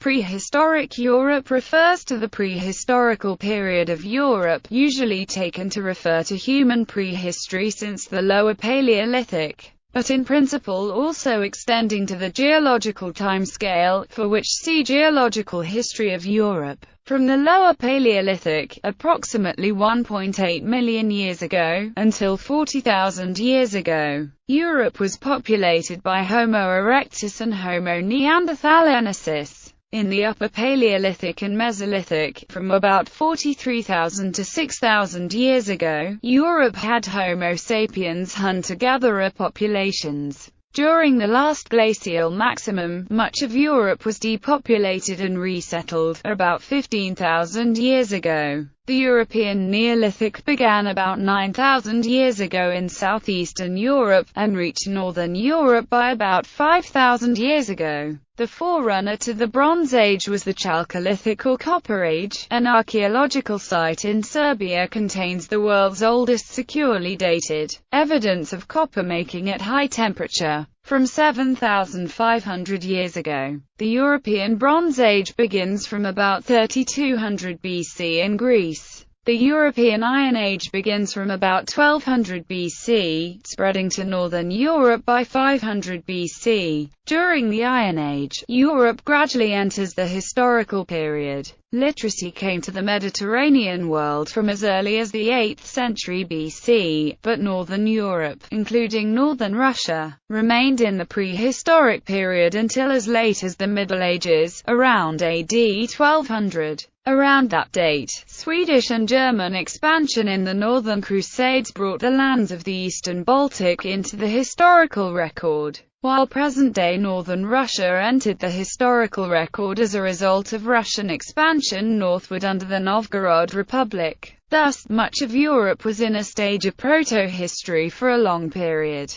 Prehistoric Europe refers to the prehistorical period of Europe, usually taken to refer to human prehistory since the Lower Paleolithic, but in principle also extending to the geological timescale, for which see Geological History of Europe. From the Lower Paleolithic, approximately 1.8 million years ago, until 40,000 years ago, Europe was populated by Homo erectus and Homo neanderthalensis. In the Upper Paleolithic and Mesolithic, from about 43,000 to 6,000 years ago, Europe had Homo sapiens hunter-gatherer populations. During the last glacial maximum, much of Europe was depopulated and resettled, about 15,000 years ago. The European Neolithic began about 9,000 years ago in southeastern Europe, and reached northern Europe by about 5,000 years ago. The forerunner to the Bronze Age was the Chalcolithic or Copper Age. An archaeological site in Serbia contains the world's oldest securely dated evidence of copper making at high temperature, from 7,500 years ago. The European Bronze Age begins from about 3200 BC in Greece. The European Iron Age begins from about 1200 BC, spreading to northern Europe by 500 BC. During the Iron Age, Europe gradually enters the historical period. Literacy came to the Mediterranean world from as early as the 8th century BC, but northern Europe, including northern Russia, remained in the prehistoric period until as late as the Middle Ages, around AD 1200. Around that date, Swedish and German expansion in the Northern Crusades brought the lands of the eastern Baltic into the historical record, while present-day northern Russia entered the historical record as a result of Russian expansion northward under the Novgorod Republic. Thus, much of Europe was in a stage of proto-history for a long period.